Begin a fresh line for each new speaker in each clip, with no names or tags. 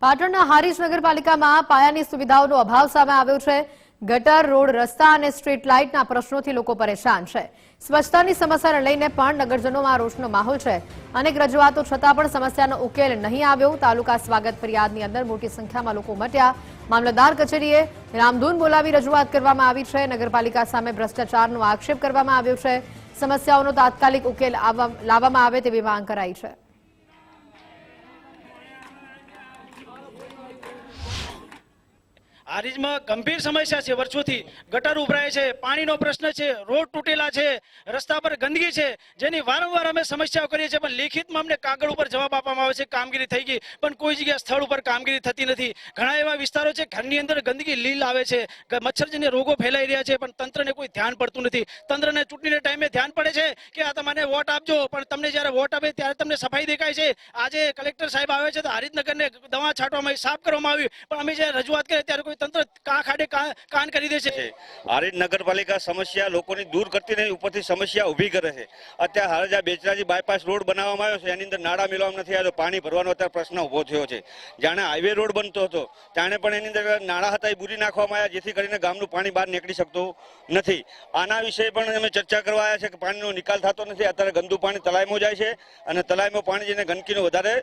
પાટણના હારીજ નગરપાલિકામાં પાયાની સુવિધાઓનો અભાવ સામે આવ્યો છે। ગટર, રોડ, રસ્તા અને સ્ટ્રીટ લાઇટના પ્રશ્નોથી લોકો પરેશાન છે। સ્વચ્છતાની સમસ્યાને લઈને પણ નગરજનોમાં રોષનો માહોલ છે। અનેક રજૂઆતો છતાં પણ સમસ્યાનો ઉકેલ નહીં આવ્યો। તાલુકા સ્વાગત ફરિયાદની અંદર મોટી સંખ્યામાં લોકો ઉમટ્યા। મામલતદાર કચેરીએ રામધૂન બોલાવી રજૂઆત કરવામાં આવી છે। નગરપાલિકા સામે ભ્રષ્ટાચારનો આક્ષેપ કરવામાં આવ્યો છે। સમસ્યાઓનો તાત્કાલિક ઉકેલ લાવવામાં આવે તેવી માંગ કરાઈ છે।
હારીજમાં ગંભીર સમસ્યા છે। વર્ષોથી ગટર ઉભરાય છે, પાણીનો પ્રશ્ન છે, રોડ તૂટેલા છે, રસ્તા પર ગંદકી છે, જેની વારંવાર અમે સમસ્યાઓ કરીએ છીએ, પણ લેખિતમાં અમને કાગળ ઉપર જવાબ આપવામાં આવે છે કામગીરી થઈ ગઈ, પણ કોઈ જગ્યાએ સ્થળ ઉપર કામગીરી થતી નથી। ઘણા એવા વિસ્તારો છે ઘરની અંદર ગંદકી લીલ આવે છે, મચ્છરજન્ય રોગો ફેલાઈ રહ્યા છે, પણ તંત્રને કોઈ ધ્યાન પડતું નથી। તંત્રને ચૂંટણીના ટાઈમે ધ્યાન પડે છે કે આ તમારે વોટ આપજો, પણ તમને જ્યારે વોટ આપે ત્યારે તમને સફાઈ દેખાય છે। આજે કલેક્ટર સાહેબ આવે છે તો હારીજનગરને દવા છાંટવામાં સાફ કરવામાં આવી, પણ અમે જ્યારે રજૂઆત કરીએ ત્યારે કોઈ તંત્ર કાન કરી દે છે।
હારીજ નગરપાલિકા સમસ્યા લોકોની દૂર કરતી નહીં, ઉપરથી સમસ્યા ઊભી કરે છે। અત્યારે હાલ બેચરાજી બાયપાસ રોડ બનાવવામાં આવ્યો છે, એની અંદર નાળા મિલવામાં નથી આવ્યો, પાણી ભરવાનો અત્યારે પ્રશ્ન ઊભો થયો છે। જાણે હાઈવે રોડ બનતો હતો ત્યારે પણ એની અંદર નાળા હતા એ બૂરી નાખવામાં આવ્યા, જેથી કરીને ગામનું પાણી બહાર નીકળી શકતું નથી। આના વિશે પણ અમે ચર્ચા કરવા આવ્યા છે કે પાણીનો નિકાલ થતો નથી। અત્યારે ગંદુ પાણી તલાઈમાં જાય છે અને તલાઈમાં પાણી જઈને ગંદકીનું વધારે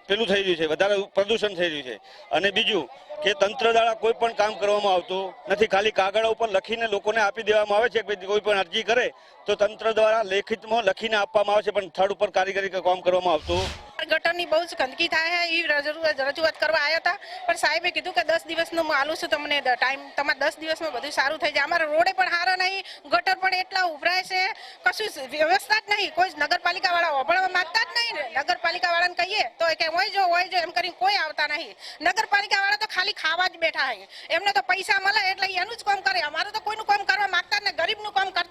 પેલું થઈ રહ્યું છે, વધારે પ્રદૂષણ થઈ રહ્યું છે। અને બીજું કે તંત્ર દ્વારા કોઈ પણ કામ કરવામાં આવતું નથી, ખાલી કાગળ ઉપર લખીને લોકોને આપી દેવામાં આવે છે કે કોઈ પણ અરજી કરે તો તંત્ર દ્વારા લેખિતમાં લખીને આપવામાં આવે છે, પણ સ્થળ ઉપર કારીગરી કામ કરવામાં આવતું।
ગટરની બહુ જ ગંદકી થાય છે, એ રજૂઆત કરવા આવ્યા હતા, પણ સાહેબે કીધું કે 10 દિવસનું હું આલું છું તમને ટાઈમ, તમારે 10 દિવસમાં બધું સારું થઈ જાય। અમારા રોડે પણ સારા નહીં, ગટર પણ એટલા ઉભરાય છે, કશું વ્યવસ્થા જ નહીં। કોઈ નગરપાલિકા વાળા ઓભળવા માંગતા જ નહીં ને। નગરપાલિકા વાળાને કહીએ તો કે હોય જો એમ કરીને કોઈ આવતા નહીં। નગરપાલિકા વાળા તો ખાલી ખાવા જ બેઠા છે, એમને તો પૈસા મળે એટલે એનું જ કામ કરે। અમારે તો કોઈનું કામ કરવા માંગતા જ નહીં, ગરીબનું કામ કરતા